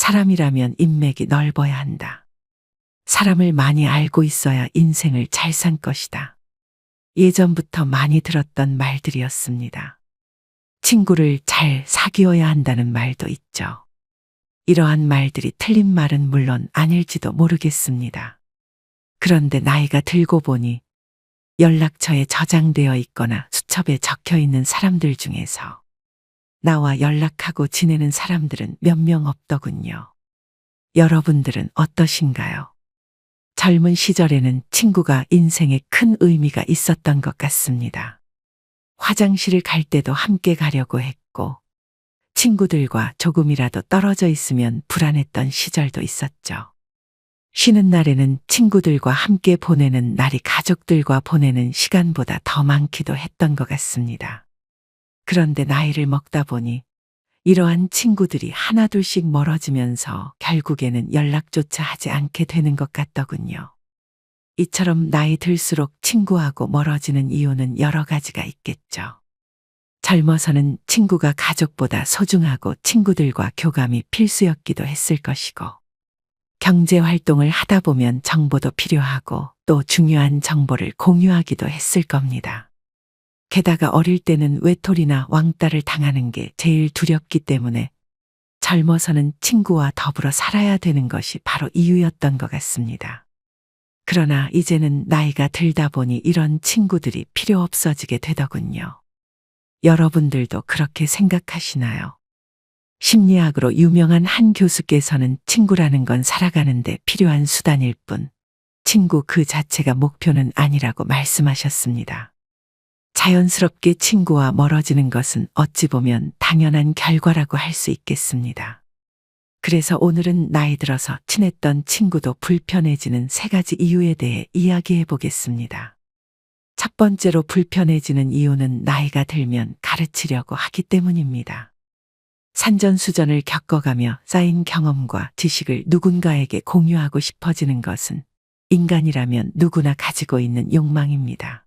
사람이라면 인맥이 넓어야 한다. 사람을 많이 알고 있어야 인생을 잘 산 것이다. 예전부터 많이 들었던 말들이었습니다. 친구를 잘 사귀어야 한다는 말도 있죠. 이러한 말들이 틀린 말은 물론 아닐지도 모르겠습니다. 그런데 나이가 들고 보니 연락처에 저장되어 있거나 수첩에 적혀 있는 사람들 중에서 나와 연락하고 지내는 사람들은 몇 명 없더군요. 여러분들은 어떠신가요? 젊은 시절에는 친구가 인생에 큰 의미가 있었던 것 같습니다. 화장실을 갈 때도 함께 가려고 했고, 친구들과 조금이라도 떨어져 있으면 불안했던 시절도 있었죠. 쉬는 날에는 친구들과 함께 보내는 날이 가족들과 보내는 시간보다 더 많기도 했던 것 같습니다. 그런데 나이를 먹다 보니 이러한 친구들이 하나둘씩 멀어지면서 결국에는 연락조차 하지 않게 되는 것 같더군요. 이처럼 나이 들수록 친구하고 멀어지는 이유는 여러 가지가 있겠죠. 젊어서는 친구가 가족보다 소중하고 친구들과 교감이 필수였기도 했을 것이고, 경제 활동을 하다 보면 정보도 필요하고 또 중요한 정보를 공유하기도 했을 겁니다. 게다가 어릴 때는 외톨이나 왕따를 당하는 게 제일 두렵기 때문에 젊어서는 친구와 더불어 살아야 되는 것이 바로 이유였던 것 같습니다. 그러나 이제는 나이가 들다 보니 이런 친구들이 필요 없어지게 되더군요. 여러분들도 그렇게 생각하시나요? 심리학으로 유명한 한 교수께서는 친구라는 건 살아가는데 필요한 수단일 뿐, 친구 그 자체가 목표는 아니라고 말씀하셨습니다. 자연스럽게 친구와 멀어지는 것은 어찌 보면 당연한 결과라고 할 수 있겠습니다. 그래서 오늘은 나이 들어서 친했던 친구도 불편해지는 3가지 이유에 대해 이야기해 보겠습니다. 첫 번째로 불편해지는 이유는 나이가 들면 가르치려고 하기 때문입니다. 산전수전을 겪어가며 쌓인 경험과 지식을 누군가에게 공유하고 싶어지는 것은 인간이라면 누구나 가지고 있는 욕망입니다.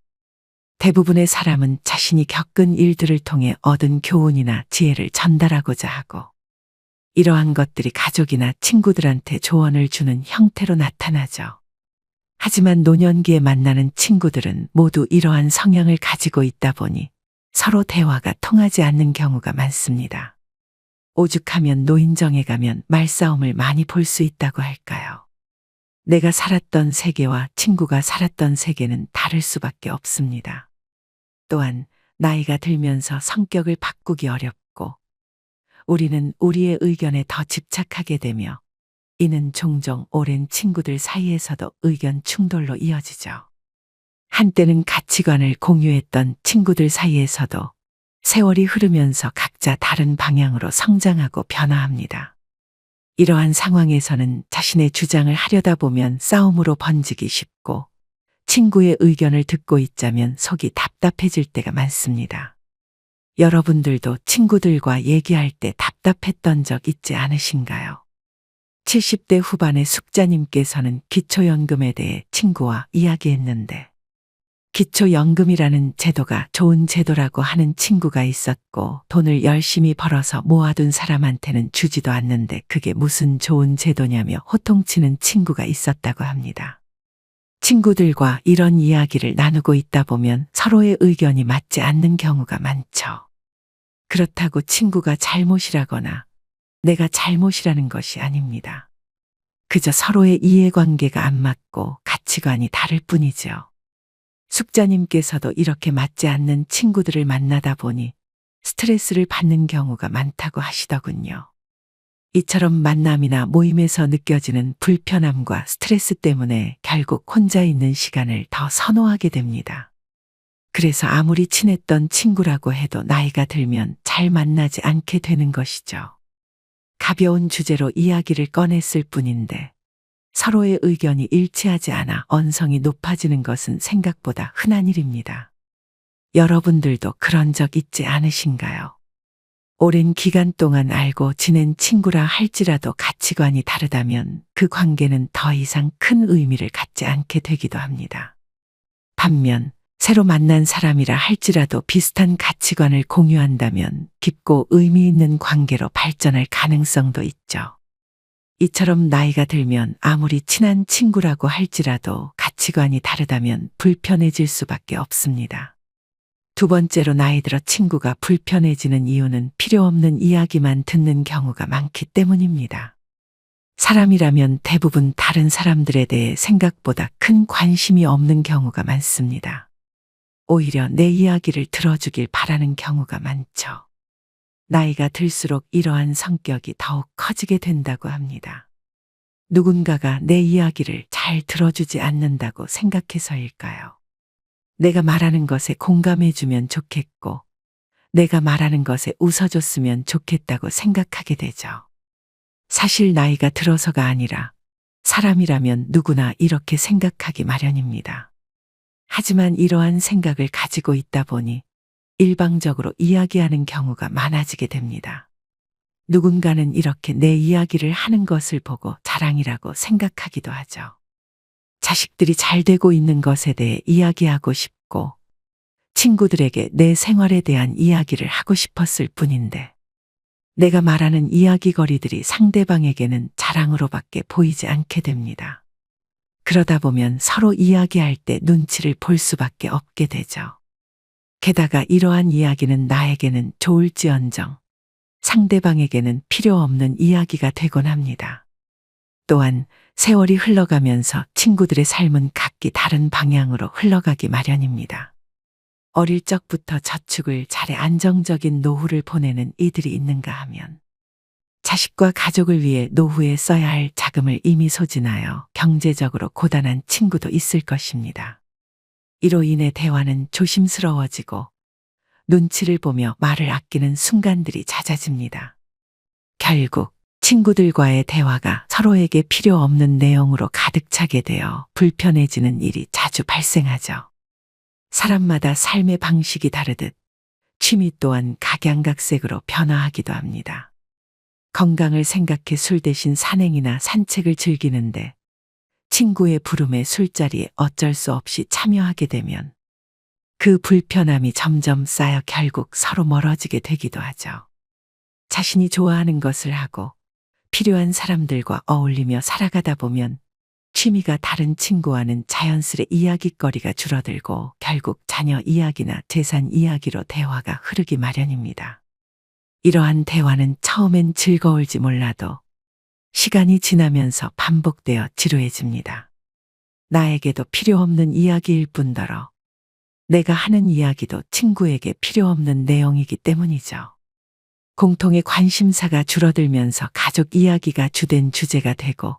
대부분의 사람은 자신이 겪은 일들을 통해 얻은 교훈이나 지혜를 전달하고자 하고, 이러한 것들이 가족이나 친구들한테 조언을 주는 형태로 나타나죠. 하지만 노년기에 만나는 친구들은 모두 이러한 성향을 가지고 있다 보니 서로 대화가 통하지 않는 경우가 많습니다. 오죽하면 노인정에 가면 말싸움을 많이 볼 수 있다고 할까요? 내가 살았던 세계와 친구가 살았던 세계는 다를 수밖에 없습니다. 또한 나이가 들면서 성격을 바꾸기 어렵고, 우리는 우리의 의견에 더 집착하게 되며 이는 종종 오랜 친구들 사이에서도 의견 충돌로 이어지죠. 한때는 가치관을 공유했던 친구들 사이에서도 세월이 흐르면서 각자 다른 방향으로 성장하고 변화합니다. 이러한 상황에서는 자신의 주장을 하려다 보면 싸움으로 번지기 쉽고, 친구의 의견을 듣고 있자면 속이 답답해질 때가 많습니다. 여러분들도 친구들과 얘기할 때 답답했던 적 있지 않으신가요? 70대 후반의 숙자님께서는 기초연금에 대해 친구와 이야기했는데, 기초연금이라는 제도가 좋은 제도라고 하는 친구가 있었고, 돈을 열심히 벌어서 모아둔 사람한테는 주지도 않는데 그게 무슨 좋은 제도냐며 호통치는 친구가 있었다고 합니다. 친구들과 이런 이야기를 나누고 있다 보면 서로의 의견이 맞지 않는 경우가 많죠. 그렇다고 친구가 잘못이라거나 내가 잘못이라는 것이 아닙니다. 그저 서로의 이해관계가 안 맞고 가치관이 다를 뿐이죠. 숙자님께서도 이렇게 맞지 않는 친구들을 만나다 보니 스트레스를 받는 경우가 많다고 하시더군요. 이처럼 만남이나 모임에서 느껴지는 불편함과 스트레스 때문에 결국 혼자 있는 시간을 더 선호하게 됩니다. 그래서 아무리 친했던 친구라고 해도 나이가 들면 잘 만나지 않게 되는 것이죠. 가벼운 주제로 이야기를 꺼냈을 뿐인데 서로의 의견이 일치하지 않아 언성이 높아지는 것은 생각보다 흔한 일입니다. 여러분들도 그런 적 있지 않으신가요? 오랜 기간 동안 알고 지낸 친구라 할지라도 가치관이 다르다면 그 관계는 더 이상 큰 의미를 갖지 않게 되기도 합니다. 반면 새로 만난 사람이라 할지라도 비슷한 가치관을 공유한다면 깊고 의미 있는 관계로 발전할 가능성도 있죠. 이처럼 나이가 들면 아무리 친한 친구라고 할지라도 가치관이 다르다면 불편해질 수밖에 없습니다. 두 번째로 나이 들어 친구가 불편해지는 이유는 필요 없는 이야기만 듣는 경우가 많기 때문입니다. 사람이라면 대부분 다른 사람들에 대해 생각보다 큰 관심이 없는 경우가 많습니다. 오히려 내 이야기를 들어주길 바라는 경우가 많죠. 나이가 들수록 이러한 성격이 더욱 커지게 된다고 합니다. 누군가가 내 이야기를 잘 들어주지 않는다고 생각해서일까요? 내가 말하는 것에 공감해주면 좋겠고, 내가 말하는 것에 웃어줬으면 좋겠다고 생각하게 되죠. 사실 나이가 들어서가 아니라 사람이라면 누구나 이렇게 생각하기 마련입니다. 하지만 이러한 생각을 가지고 있다 보니 일방적으로 이야기하는 경우가 많아지게 됩니다. 누군가는 이렇게 내 이야기를 하는 것을 보고 자랑이라고 생각하기도 하죠. 자식들이 잘 되고 있는 것에 대해 이야기하고 싶고, 친구들에게 내 생활에 대한 이야기를 하고 싶었을 뿐인데, 내가 말하는 이야기거리들이 상대방에게는 자랑으로밖에 보이지 않게 됩니다. 그러다 보면 서로 이야기할 때 눈치를 볼 수밖에 없게 되죠. 게다가 이러한 이야기는 나에게는 좋을지언정 상대방에게는 필요 없는 이야기가 되곤 합니다. 또한 세월이 흘러가면서 친구들의 삶은 각기 다른 방향으로 흘러가기 마련입니다. 어릴 적부터 저축을 잘해 안정적인 노후를 보내는 이들이 있는가 하면 자식과 가족을 위해 노후에 써야 할 자금을 이미 소진하여 경제적으로 고단한 친구도 있을 것입니다. 이로 인해 대화는 조심스러워지고 눈치를 보며 말을 아끼는 순간들이 잦아집니다. 결국 친구들과의 대화가 서로에게 필요 없는 내용으로 가득 차게 되어 불편해지는 일이 자주 발생하죠. 사람마다 삶의 방식이 다르듯 취미 또한 각양각색으로 변화하기도 합니다. 건강을 생각해 술 대신 산행이나 산책을 즐기는데 친구의 부름에 술자리에 어쩔 수 없이 참여하게 되면 그 불편함이 점점 쌓여 결국 서로 멀어지게 되기도 하죠. 자신이 좋아하는 것을 하고 필요한 사람들과 어울리며 살아가다 보면 취미가 다른 친구와는 자연스레 이야깃거리가 줄어들고 결국 자녀 이야기나 재산 이야기로 대화가 흐르기 마련입니다. 이러한 대화는 처음엔 즐거울지 몰라도 시간이 지나면서 반복되어 지루해집니다. 나에게도 필요 없는 이야기일 뿐더러 내가 하는 이야기도 친구에게 필요 없는 내용이기 때문이죠. 공통의 관심사가 줄어들면서 가족 이야기가 주된 주제가 되고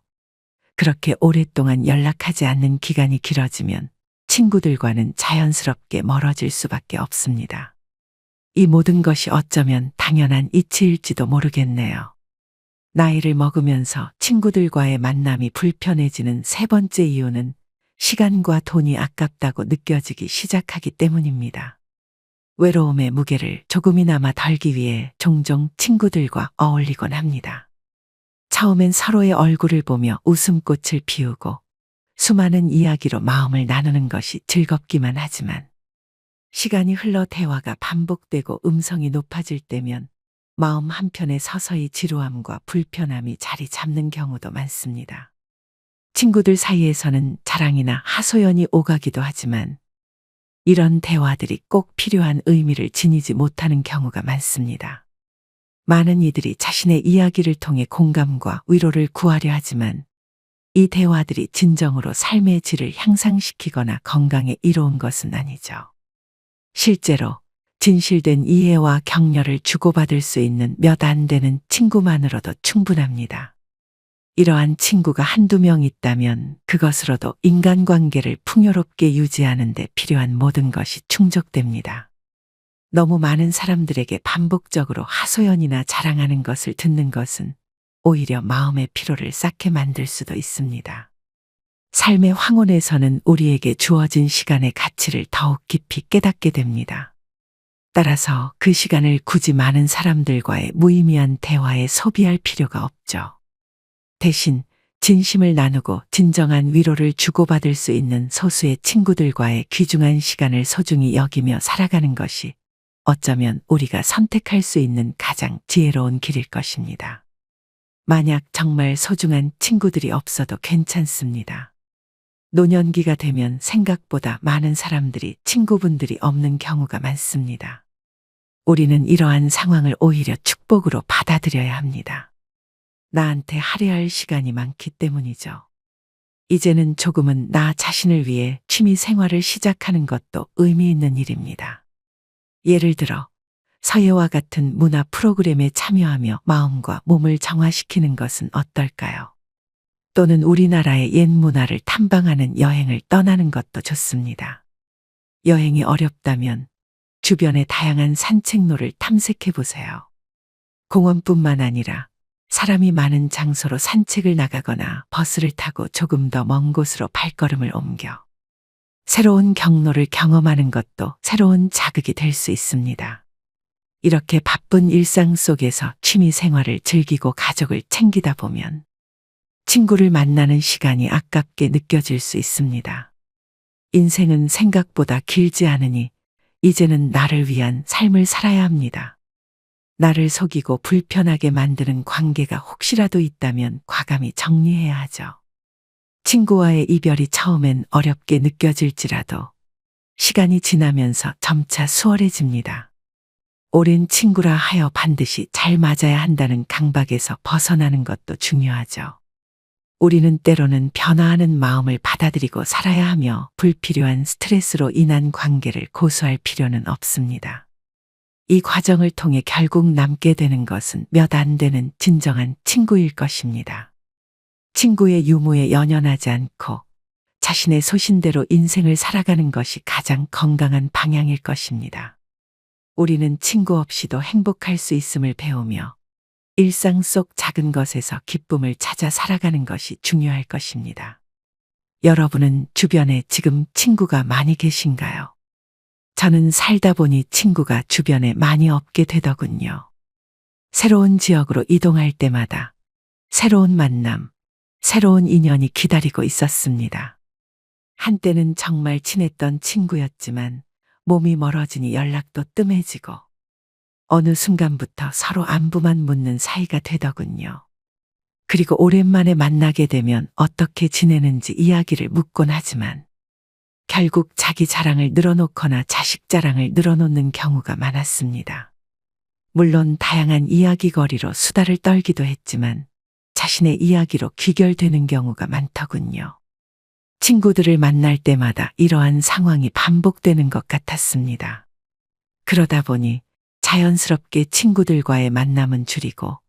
그렇게 오랫동안 연락하지 않는 기간이 길어지면 친구들과는 자연스럽게 멀어질 수밖에 없습니다. 이 모든 것이 어쩌면 당연한 이치일지도 모르겠네요. 나이를 먹으면서 친구들과의 만남이 불편해지는 세 번째 이유는 시간과 돈이 아깝다고 느껴지기 시작하기 때문입니다. 외로움의 무게를 조금이나마 덜기 위해 종종 친구들과 어울리곤 합니다. 처음엔 서로의 얼굴을 보며 웃음꽃을 피우고 수많은 이야기로 마음을 나누는 것이 즐겁기만 하지만 시간이 흘러 대화가 반복되고 음성이 높아질 때면 마음 한편에 서서히 지루함과 불편함이 자리 잡는 경우도 많습니다. 친구들 사이에서는 자랑이나 하소연이 오가기도 하지만 이런 대화들이 꼭 필요한 의미를 지니지 못하는 경우가 많습니다. 많은 이들이 자신의 이야기를 통해 공감과 위로를 구하려 하지만 이 대화들이 진정으로 삶의 질을 향상시키거나 건강에 이로운 것은 아니죠. 실제로 진실된 이해와 격려를 주고받을 수 있는 몇 안 되는 친구만으로도 충분합니다. 이러한 친구가 한두 명 있다면 그것으로도 인간관계를 풍요롭게 유지하는 데 필요한 모든 것이 충족됩니다. 너무 많은 사람들에게 반복적으로 하소연이나 자랑하는 것을 듣는 것은 오히려 마음의 피로를 쌓게 만들 수도 있습니다. 삶의 황혼에서는 우리에게 주어진 시간의 가치를 더욱 깊이 깨닫게 됩니다. 따라서 그 시간을 굳이 많은 사람들과의 무의미한 대화에 소비할 필요가 없죠. 대신 진심을 나누고 진정한 위로를 주고받을 수 있는 소수의 친구들과의 귀중한 시간을 소중히 여기며 살아가는 것이 어쩌면 우리가 선택할 수 있는 가장 지혜로운 길일 것입니다. 만약 정말 소중한 친구들이 없어도 괜찮습니다. 노년기가 되면 생각보다 많은 사람들이 친구분들이 없는 경우가 많습니다. 우리는 이러한 상황을 오히려 축복으로 받아들여야 합니다. 나한테 할애할 시간이 많기 때문이죠. 이제는 조금은 나 자신을 위해 취미 생활을 시작하는 것도 의미 있는 일입니다. 예를 들어 서예와 같은 문화 프로그램에 참여하며 마음과 몸을 정화시키는 것은 어떨까요? 또는 우리나라의 옛 문화를 탐방하는 여행을 떠나는 것도 좋습니다. 여행이 어렵다면 주변의 다양한 산책로를 탐색해 보세요. 공원뿐만 아니라 사람이 많은 장소로 산책을 나가거나 버스를 타고 조금 더 먼 곳으로 발걸음을 옮겨 새로운 경로를 경험하는 것도 새로운 자극이 될 수 있습니다. 이렇게 바쁜 일상 속에서 취미 생활을 즐기고 가족을 챙기다 보면 친구를 만나는 시간이 아깝게 느껴질 수 있습니다. 인생은 생각보다 길지 않으니 이제는 나를 위한 삶을 살아야 합니다. 나를 속이고 불편하게 만드는 관계가 혹시라도 있다면 과감히 정리해야 하죠. 친구와의 이별이 처음엔 어렵게 느껴질지라도 시간이 지나면서 점차 수월해집니다. 오랜 친구라 하여 반드시 잘 맞아야 한다는 강박에서 벗어나는 것도 중요하죠. 우리는 때로는 변화하는 마음을 받아들이고 살아야 하며 불필요한 스트레스로 인한 관계를 고수할 필요는 없습니다. 이 과정을 통해 결국 남게 되는 것은 몇 안 되는 진정한 친구일 것입니다. 친구의 유무에 연연하지 않고 자신의 소신대로 인생을 살아가는 것이 가장 건강한 방향일 것입니다. 우리는 친구 없이도 행복할 수 있음을 배우며 일상 속 작은 것에서 기쁨을 찾아 살아가는 것이 중요할 것입니다. 여러분은 주변에 지금 친구가 많이 계신가요? 저는 살다 보니 친구가 주변에 많이 없게 되더군요. 새로운 지역으로 이동할 때마다 새로운 만남, 새로운 인연이 기다리고 있었습니다. 한때는 정말 친했던 친구였지만 몸이 멀어지니 연락도 뜸해지고 어느 순간부터 서로 안부만 묻는 사이가 되더군요. 그리고 오랜만에 만나게 되면 어떻게 지내는지 이야기를 묻곤 하지만 결국 자기 자랑을 늘어놓거나 자식 자랑을 늘어놓는 경우가 많았습니다. 물론 다양한 이야기거리로 수다를 떨기도 했지만 자신의 이야기로 귀결되는 경우가 많더군요. 친구들을 만날 때마다 이러한 상황이 반복되는 것 같았습니다. 그러다 보니 자연스럽게 친구들과의 만남은 줄이고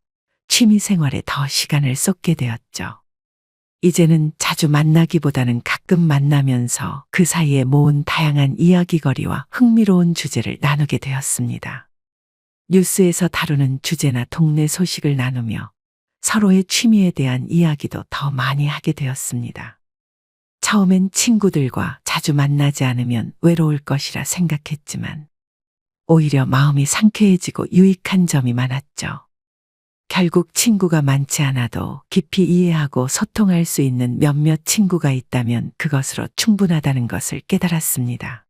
취미 생활에 더 시간을 쏟게 되었죠. 이제는 자주 만나기보다는 가끔 만나면서 그 사이에 모은 다양한 이야기거리와 흥미로운 주제를 나누게 되었습니다. 뉴스에서 다루는 주제나 동네 소식을 나누며 서로의 취미에 대한 이야기도 더 많이 하게 되었습니다. 처음엔 친구들과 자주 만나지 않으면 외로울 것이라 생각했지만 오히려 마음이 상쾌해지고 유익한 점이 많았죠. 결국 친구가 많지 않아도 깊이 이해하고 소통할 수 있는 몇몇 친구가 있다면 그것으로 충분하다는 것을 깨달았습니다.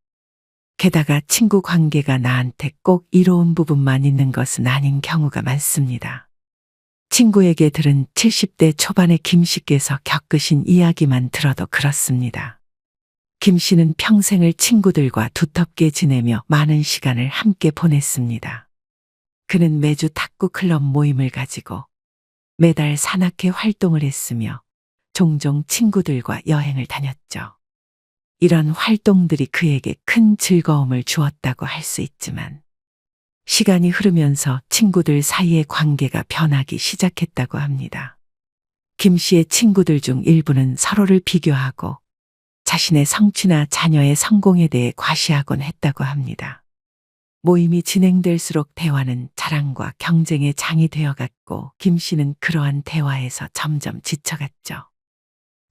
게다가 친구 관계가 나한테 꼭 이로운 부분만 있는 것은 아닌 경우가 많습니다. 친구에게 들은 70대 초반의 김 씨께서 겪으신 이야기만 들어도 그렇습니다. 김 씨는 평생을 친구들과 두텁게 지내며 많은 시간을 함께 보냈습니다. 그는 매주 탁구 클럽 모임을 가지고 매달 산악회 활동을 했으며 종종 친구들과 여행을 다녔죠. 이런 활동들이 그에게 큰 즐거움을 주었다고 할 수 있지만 시간이 흐르면서 친구들 사이의 관계가 변하기 시작했다고 합니다. 김 씨의 친구들 중 일부는 서로를 비교하고 자신의 성취나 자녀의 성공에 대해 과시하곤 했다고 합니다. 모임이 진행될수록 대화는 자랑과 경쟁의 장이 되어갔고 김 씨는 그러한 대화에서 점점 지쳐갔죠.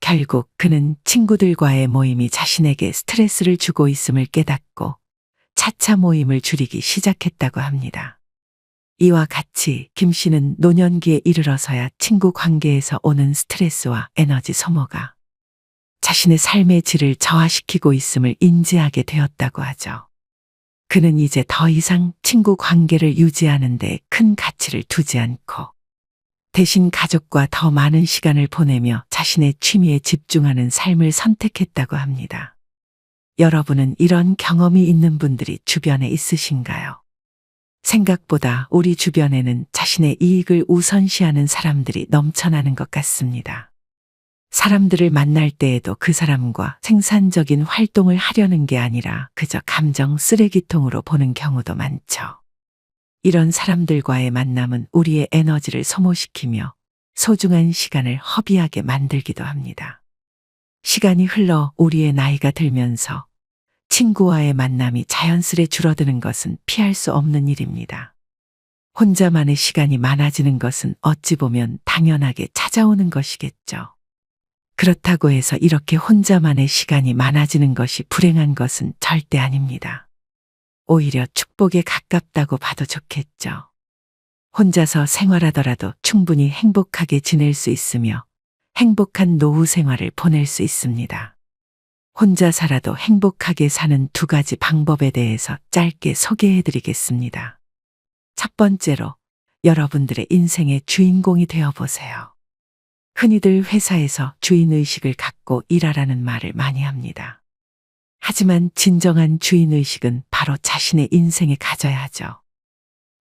결국 그는 친구들과의 모임이 자신에게 스트레스를 주고 있음을 깨닫고 차차 모임을 줄이기 시작했다고 합니다. 이와 같이 김 씨는 노년기에 이르러서야 친구 관계에서 오는 스트레스와 에너지 소모가 자신의 삶의 질을 저하시키고 있음을 인지하게 되었다고 하죠. 그는 이제 더 이상 친구 관계를 유지하는 데 큰 가치를 두지 않고 대신 가족과 더 많은 시간을 보내며 자신의 취미에 집중하는 삶을 선택했다고 합니다. 여러분은 이런 경험이 있는 분들이 주변에 있으신가요? 생각보다 우리 주변에는 자신의 이익을 우선시하는 사람들이 넘쳐나는 것 같습니다. 사람들을 만날 때에도 그 사람과 생산적인 활동을 하려는 게 아니라 그저 감정 쓰레기통으로 보는 경우도 많죠. 이런 사람들과의 만남은 우리의 에너지를 소모시키며 소중한 시간을 허비하게 만들기도 합니다. 시간이 흘러 우리의 나이가 들면서 친구와의 만남이 자연스레 줄어드는 것은 피할 수 없는 일입니다. 혼자만의 시간이 많아지는 것은 어찌 보면 당연하게 찾아오는 것이겠죠. 그렇다고 해서 이렇게 혼자만의 시간이 많아지는 것이 불행한 것은 절대 아닙니다. 오히려 축복에 가깝다고 봐도 좋겠죠. 혼자서 생활하더라도 충분히 행복하게 지낼 수 있으며 행복한 노후 생활을 보낼 수 있습니다. 혼자 살아도 행복하게 사는 두 가지 방법에 대해서 짧게 소개해 드리겠습니다. 첫 번째로 여러분들의 인생의 주인공이 되어 보세요. 흔히들 회사에서 주인의식을 갖고 일하라는 말을 많이 합니다. 하지만 진정한 주인의식은 바로 자신의 인생에 가져야 하죠.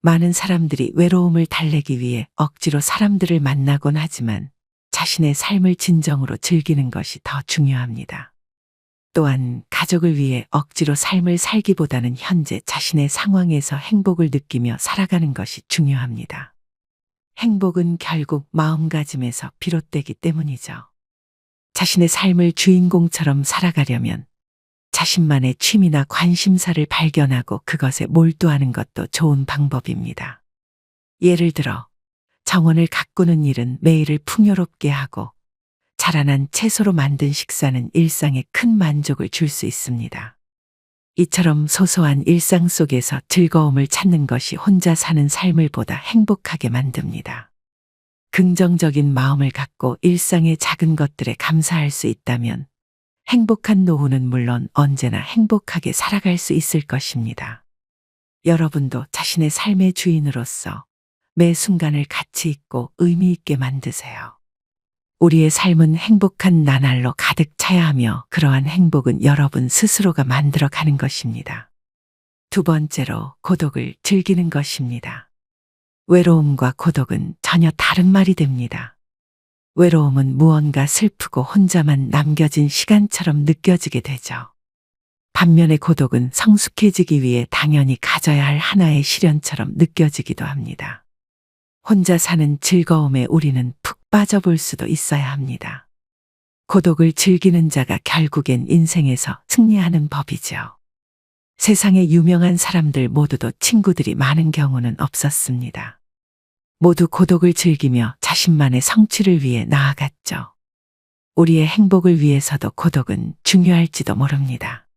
많은 사람들이 외로움을 달래기 위해 억지로 사람들을 만나곤 하지만 자신의 삶을 진정으로 즐기는 것이 더 중요합니다. 또한 가족을 위해 억지로 삶을 살기보다는 현재 자신의 상황에서 행복을 느끼며 살아가는 것이 중요합니다. 행복은 결국 마음가짐에서 비롯되기 때문이죠. 자신의 삶을 주인공처럼 살아가려면 자신만의 취미나 관심사를 발견하고 그것에 몰두하는 것도 좋은 방법입니다. 예를 들어 정원을 가꾸는 일은 매일을 풍요롭게 하고 자라난 채소로 만든 식사는 일상에 큰 만족을 줄 수 있습니다. 이처럼 소소한 일상 속에서 즐거움을 찾는 것이 혼자 사는 삶을 보다 행복하게 만듭니다. 긍정적인 마음을 갖고 일상의 작은 것들에 감사할 수 있다면 행복한 노후는 물론 언제나 행복하게 살아갈 수 있을 것입니다. 여러분도 자신의 삶의 주인으로서 매 순간을 가치 있고 의미 있게 만드세요. 우리의 삶은 행복한 나날로 가득 차야 하며 그러한 행복은 여러분 스스로가 만들어가는 것입니다. 두 번째로 고독을 즐기는 것입니다. 외로움과 고독은 전혀 다른 말이 됩니다. 외로움은 무언가 슬프고 혼자만 남겨진 시간처럼 느껴지게 되죠. 반면에 고독은 성숙해지기 위해 당연히 가져야 할 하나의 시련처럼 느껴지기도 합니다. 혼자 사는 즐거움에 우리는 푹 빠져볼 수도 있어야 합니다. 고독을 즐기는 자가 결국엔 인생에서 승리하는 법이죠. 세상의 유명한 사람들 모두도 친구들이 많은 경우는 없었습니다. 모두 고독을 즐기며 자신만의 성취를 위해 나아갔죠. 우리의 행복을 위해서도 고독은 중요할지도 모릅니다.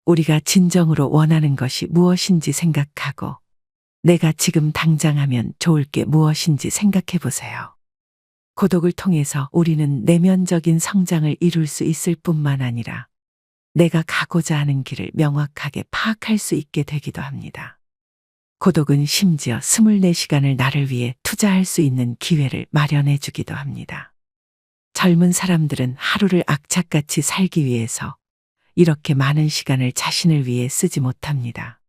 우리가 진정으로 원하는 것이 무엇인지 생각하고 내가 지금 당장 하면 좋을 게 무엇인지 생각해 보세요. 고독을 통해서 우리는 내면적인 성장을 이룰 수 있을 뿐만 아니라 내가 가고자 하는 길을 명확하게 파악할 수 있게 되기도 합니다. 고독은 심지어 24시간을 나를 위해 투자할 수 있는 기회를 마련해 주기도 합니다. 젊은 사람들은 하루를 악착같이 살기 위해서 이렇게 많은 시간을 자신을 위해 쓰지 못합니다.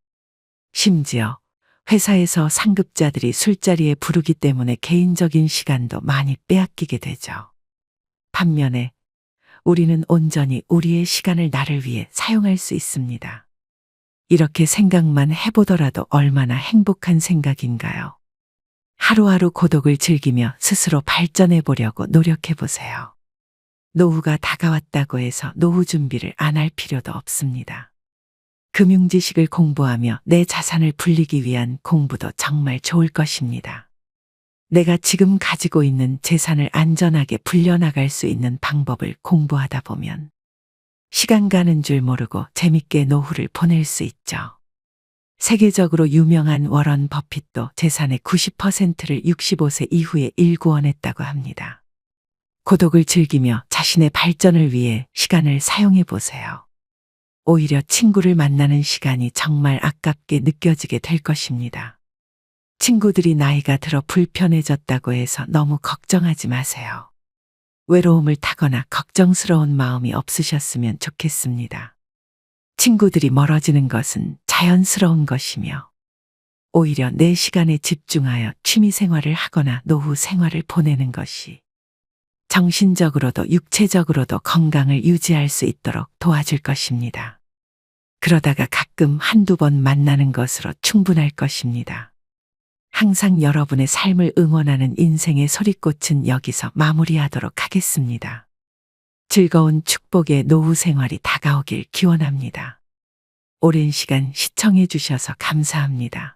심지어 회사에서 상급자들이 술자리에 부르기 때문에 개인적인 시간도 많이 빼앗기게 되죠. 반면에 우리는 온전히 우리의 시간을 나를 위해 사용할 수 있습니다. 이렇게 생각만 해보더라도 얼마나 행복한 생각인가요? 하루하루 고독을 즐기며 스스로 발전해 보려고 노력해 보세요. 노후가 다가왔다고 해서 노후 준비를 안 할 필요도 없습니다. 금융지식을 공부하며 내 자산을 불리기 위한 공부도 정말 좋을 것입니다. 내가 지금 가지고 있는 재산을 안전하게 불려나갈 수 있는 방법을 공부하다 보면 시간 가는 줄 모르고 재밌게 노후를 보낼 수 있죠. 세계적으로 유명한 워런 버핏도 재산의 90%를 65세 이후에 일구원했다고 합니다. 고독을 즐기며 자신의 발전을 위해 시간을 사용해 보세요. 오히려 친구를 만나는 시간이 정말 아깝게 느껴지게 될 것입니다. 친구들이 나이가 들어 불편해졌다고 해서 너무 걱정하지 마세요. 외로움을 타거나 걱정스러운 마음이 없으셨으면 좋겠습니다. 친구들이 멀어지는 것은 자연스러운 것이며 오히려 내 시간에 집중하여 취미 생활을 하거나 노후 생활을 보내는 것이 정신적으로도 육체적으로도 건강을 유지할 수 있도록 도와줄 것입니다. 그러다가 가끔 한두 번 만나는 것으로 충분할 것입니다. 항상 여러분의 삶을 응원하는 인생의 소리꽃은 여기서 마무리하도록 하겠습니다. 즐거운 축복의 노후 생활이 다가오길 기원합니다. 오랜 시간 시청해 주셔서 감사합니다.